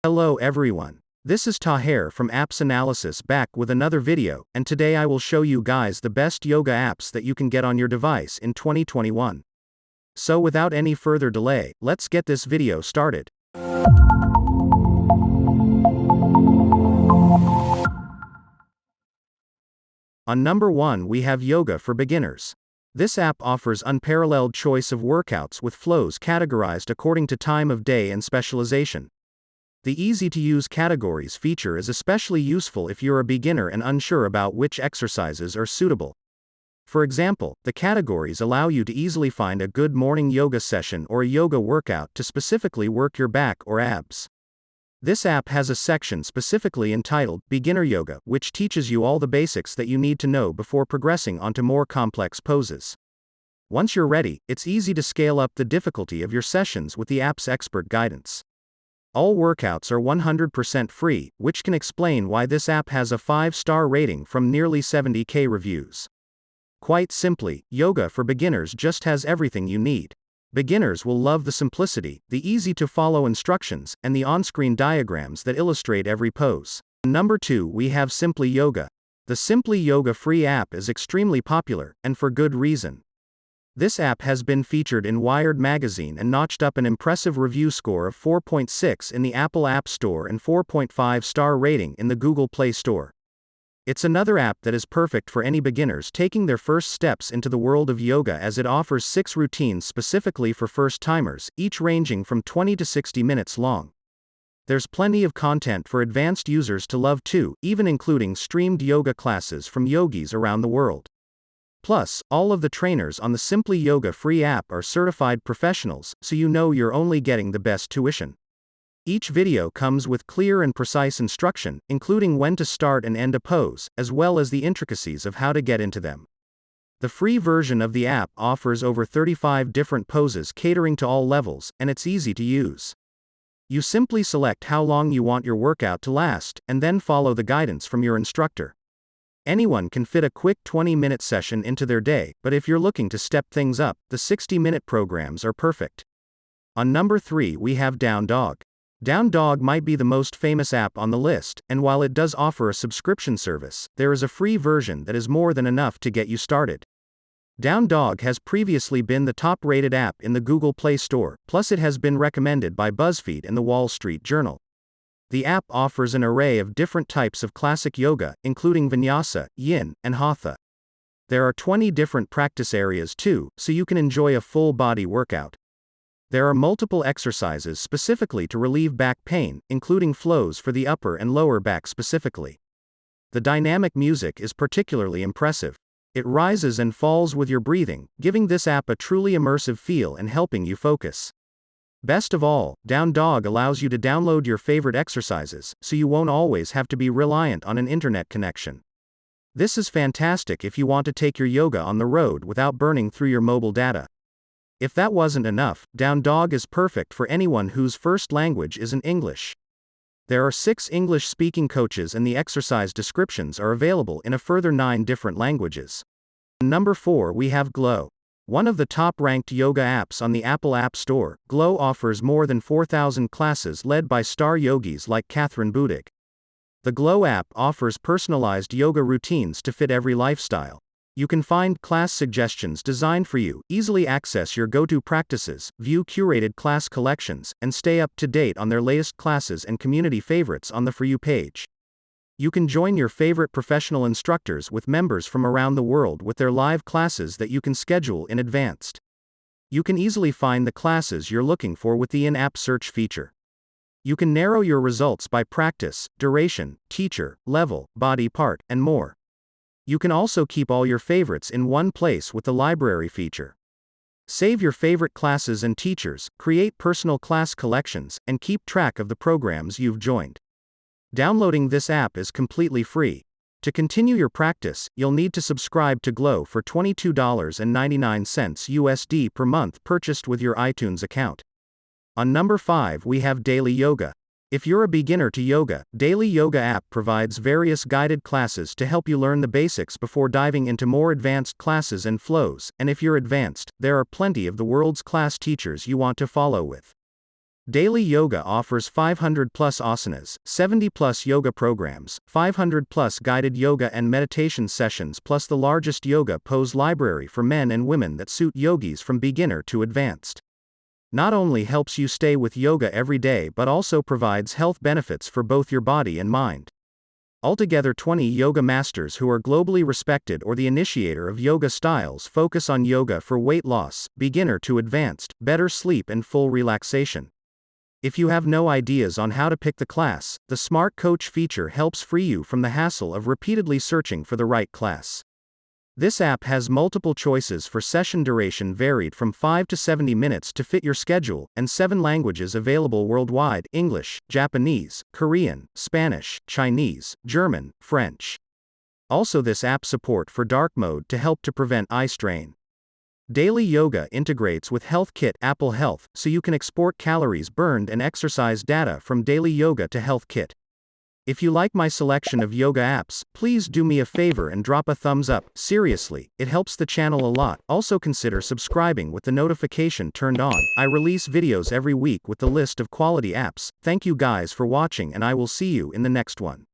Hello everyone. This is Taher from Apps Analysis back with another video, and today I will show you guys the best yoga apps that you can get on your device in 2021. So without any further delay, let's get this video started. On number 1 we have Yoga for Beginners. This app offers unparalleled choice of workouts with flows categorized according to time of day and specialization. The easy-to-use categories feature is especially useful if you're a beginner and unsure about which exercises are suitable. For example, the categories allow you to easily find a good morning yoga session or a yoga workout to specifically work your back or abs. This app has a section specifically entitled Beginner Yoga, which teaches you all the basics that you need to know before progressing onto more complex poses. Once you're ready, it's easy to scale up the difficulty of your sessions with the app's expert guidance. All workouts are 100% free, which can explain why this app has a 5-star rating from nearly 70,000 reviews. Quite simply, Yoga for Beginners just has everything you need. Beginners will love the simplicity, the easy-to-follow instructions, and the on-screen diagrams that illustrate every pose. Number 2 we have Simply Yoga. The Simply Yoga free app is extremely popular, and for good reason. This app has been featured in Wired magazine and notched up an impressive review score of 4.6 in the Apple App Store and 4.5-star rating in the Google Play Store. It's another app that is perfect for any beginners taking their first steps into the world of yoga, as it offers 6 routines specifically for first-timers, each ranging from 20 to 60 minutes long. There's plenty of content for advanced users to love too, even including streamed yoga classes from yogis around the world. Plus, all of the trainers on the Simply Yoga free app are certified professionals, so you know you're only getting the best tuition. Each video comes with clear and precise instruction, including when to start and end a pose, as well as the intricacies of how to get into them. The free version of the app offers over 35 different poses catering to all levels, and it's easy to use. You simply select how long you want your workout to last, and then follow the guidance from your instructor. Anyone can fit a quick 20-minute session into their day, but if you're looking to step things up, the 60-minute programs are perfect. On number 3 we have Down Dog. Down Dog might be the most famous app on the list, and while it does offer a subscription service, there is a free version that is more than enough to get you started. Down Dog has previously been the top-rated app in the Google Play Store, plus it has been recommended by BuzzFeed and the Wall Street Journal. The app offers an array of different types of classic yoga, including Vinyasa, Yin, and Hatha. There are 20 different practice areas too, so you can enjoy a full-body workout. There are multiple exercises specifically to relieve back pain, including flows for the upper and lower back specifically. The dynamic music is particularly impressive. It rises and falls with your breathing, giving this app a truly immersive feel and helping you focus. Best of all, Down Dog allows you to download your favorite exercises, so you won't always have to be reliant on an internet connection. This is fantastic if you want to take your yoga on the road without burning through your mobile data. If that wasn't enough, Down Dog is perfect for anyone whose first language isn't English. There are 6 English-speaking coaches and the exercise descriptions are available in a further 9 different languages. Number 4 we have Glow. One of the top-ranked yoga apps on the Apple App Store, Glow offers more than 4,000 classes led by star yogis like Catherine Budig. The Glow app offers personalized yoga routines to fit every lifestyle. You can find class suggestions designed for you, easily access your go-to practices, view curated class collections, and stay up to date on their latest classes and community favorites on the For You page. You can join your favorite professional instructors with members from around the world with their live classes that you can schedule in advance. You can easily find the classes you're looking for with the in-app search feature. You can narrow your results by practice, duration, teacher, level, body part, and more. You can also keep all your favorites in one place with the library feature. Save your favorite classes and teachers, create personal class collections, and keep track of the programs you've joined. Downloading this app is completely free. To continue your practice, you'll need to subscribe to Glow for $22.99 USD per month purchased with your iTunes account. On number 5 we have Daily Yoga. If you're a beginner to yoga, Daily Yoga app provides various guided classes to help you learn the basics before diving into more advanced classes and flows, and if you're advanced, there are plenty of the world's class teachers you want to follow with. Daily Yoga offers 500 plus asanas, 70 plus yoga programs, 500 plus guided yoga and meditation sessions, plus the largest yoga pose library for men and women that suit yogis from beginner to advanced. Not only helps you stay with yoga every day but also provides health benefits for both your body and mind. Altogether, 20 yoga masters who are globally respected or the initiator of yoga styles focus on yoga for weight loss, beginner to advanced, better sleep and full relaxation. If you have no ideas on how to pick the class, the Smart Coach feature helps free you from the hassle of repeatedly searching for the right class. This app has multiple choices for session duration varied from 5 to 70 minutes to fit your schedule, and 7 languages available worldwide: English, Japanese, Korean, Spanish, Chinese, German, French. Also, this app support for dark mode to help to prevent eye strain. Daily Yoga integrates with Health Kit Apple Health, so you can export calories burned and exercise data from Daily Yoga to Health Kit. If you like my selection of yoga apps, please do me a favor and drop a thumbs up. Seriously, it helps the channel a lot. Also consider subscribing with the notification turned on. I release videos every week with the list of quality apps. Thank you guys for watching, and I will see you in the next one.